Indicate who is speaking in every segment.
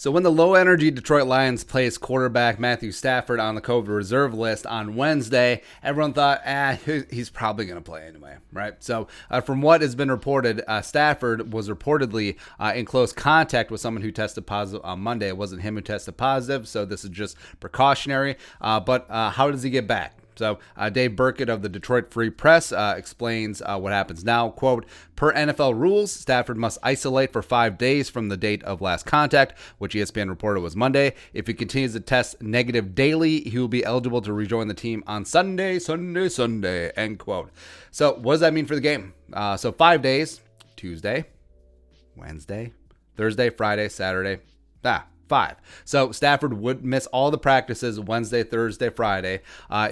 Speaker 1: So when the low-energy Detroit Lions placed quarterback Matthew Stafford on the COVID reserve list on Wednesday, everyone thought, he's probably going to play anyway, right? So from what has been reported, Stafford was reportedly in close contact with someone who tested positive on Monday. It wasn't him who tested positive, so this is just precautionary. But how does he get back? So Dave Burkett of the Detroit Free Press explains what happens now. Quote, per NFL rules, Stafford must isolate for 5 days from the date of last contact, which ESPN reported was Monday. If he continues to test negative daily, he will be eligible to rejoin the team on Sunday, end quote. So what does that mean for the game? So 5 days, Tuesday, Wednesday, Thursday, Friday, Saturday, 5. So Stafford would miss all the practices Wednesday, Thursday, Friday.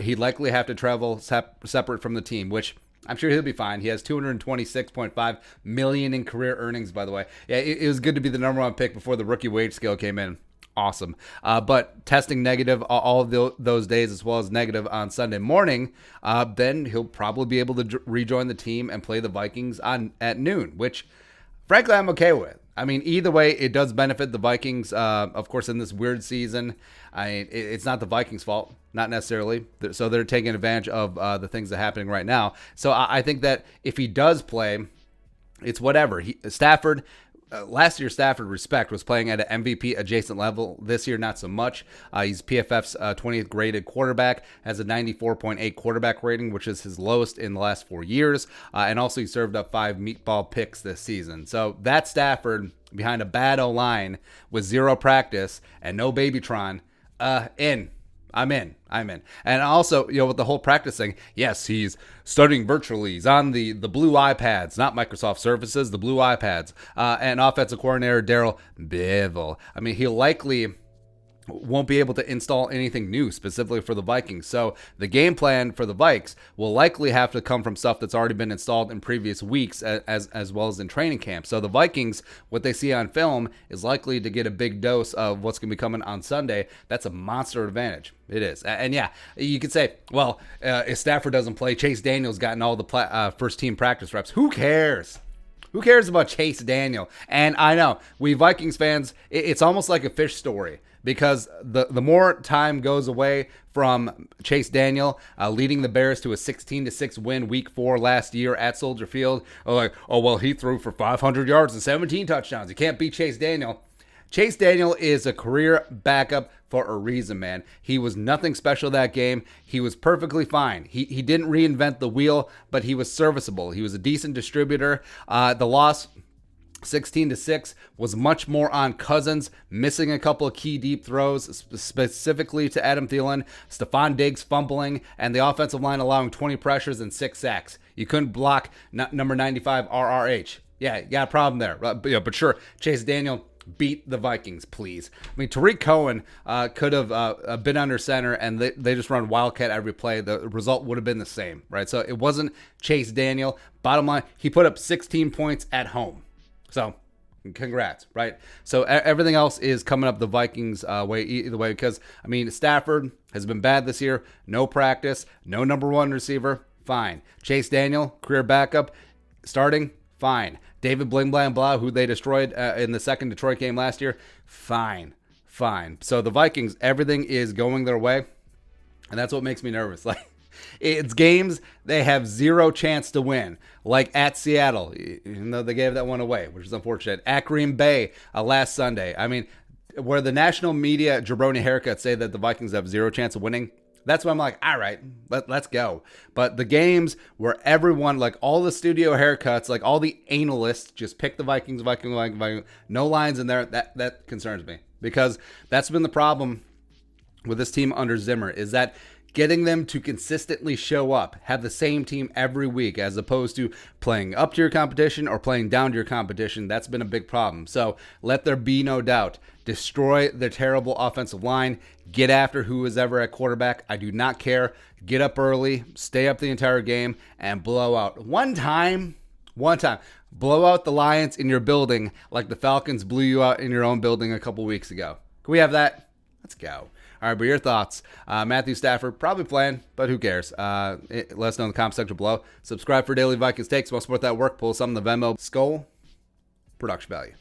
Speaker 1: He'd likely have to travel separate from the team, which I'm sure he'll be fine. He has $226.5 million in career earnings, by the way. Yeah, it was good to be the number one pick before the rookie wage scale came in. Awesome. But testing negative all of those days as well as negative on Sunday morning, then he'll probably be able to rejoin the team and play the Vikings at noon, which frankly I'm okay with. I mean, either way, it does benefit the Vikings, of course, in this weird season. It's not the Vikings' fault, not necessarily. So they're taking advantage of the things that are happening right now. So I think that if he does play, it's whatever. Stafford, last year, Stafford, respect, was playing at an MVP adjacent level. This year, not so much. He's PFF's 20th graded quarterback, has a 94.8 quarterback rating, which is his lowest in the last 4 years. And also, he served up 5 meatball picks this season. So that's Stafford behind a bad O-line with zero practice and no Babytron. I'm in. And also, with the whole practice thing, yes, he's studying virtually. He's on the blue iPads, not Microsoft Surfaces, the blue iPads. And offensive coordinator Darrell Bevell. I mean, he likely won't be able to install anything new specifically for the Vikings. So the game plan for the Vikes will likely have to come from stuff that's already been installed in previous weeks as well as in training camp. So the Vikings, what they see on film is likely to get a big dose of what's going to be coming on Sunday. That's a monster advantage. It is. And yeah, you could say, well, if Stafford doesn't play, Chase Daniel's gotten all the first team practice reps. Who cares? Who cares about Chase Daniel? And I know, we Vikings fans, it's almost like a fish story. Because the more time goes away from Chase Daniel leading the Bears to a 16-6 win week 4 last year at Soldier Field, he threw for 500 yards and 17 touchdowns. You can't beat Chase Daniel. Chase Daniel is a career backup for a reason, man. He was nothing special that game. He was perfectly fine. He didn't reinvent the wheel, but he was serviceable. He was a decent distributor. The loss 16-6 was much more on Cousins missing a couple of key deep throws, specifically to Adam Thielen, Stephon Diggs fumbling, and the offensive line allowing 20 pressures and 6 sacks. You couldn't block number 95 RRH. Yeah, you got a problem there. But sure, Chase Daniel, beat the Vikings, please. I mean, Tariq Cohen could have been under center, and they just run Wildcat every play. The result would have been the same, right? So it wasn't Chase Daniel. Bottom line, he put up 16 points at home. So, congrats, right? So, everything else is coming up the Vikings way, either way, because, I mean, Stafford has been bad this year. No practice, no number one receiver, fine. Chase Daniel, career backup, starting, fine. David Bling Blang Blah, who they destroyed in the second Detroit game last year, fine. So, the Vikings, everything is going their way, and that's what makes me nervous. It's games they have zero chance to win, like at Seattle, even though they gave that one away, which is unfortunate. At Green Bay last Sunday. I mean, where the national media jabroni haircuts say that the Vikings have zero chance of winning, that's why I'm like, all right, let's go. But the games where everyone, like all the studio haircuts, like all the analysts just pick the Vikings, no lines in there, that concerns me. Because that's been the problem with this team under Zimmer, is that getting them to consistently show up, have the same team every week, as opposed to playing up to your competition or playing down to your competition. That's been a big problem. So let there be no doubt. Destroy the terrible offensive line. Get after who is ever at quarterback. I do not care. Get up early, stay up the entire game, and blow out. One time, blow out the Lions in your building like the Falcons blew you out in your own building a couple weeks ago. Can we have that? Let's go. All right, but your thoughts. Matthew Stafford, probably playing, but who cares? Let us know in the comment section below. Subscribe for daily Vikings takes. We'll support that work. Pull some of the Venmo. Skull, production value.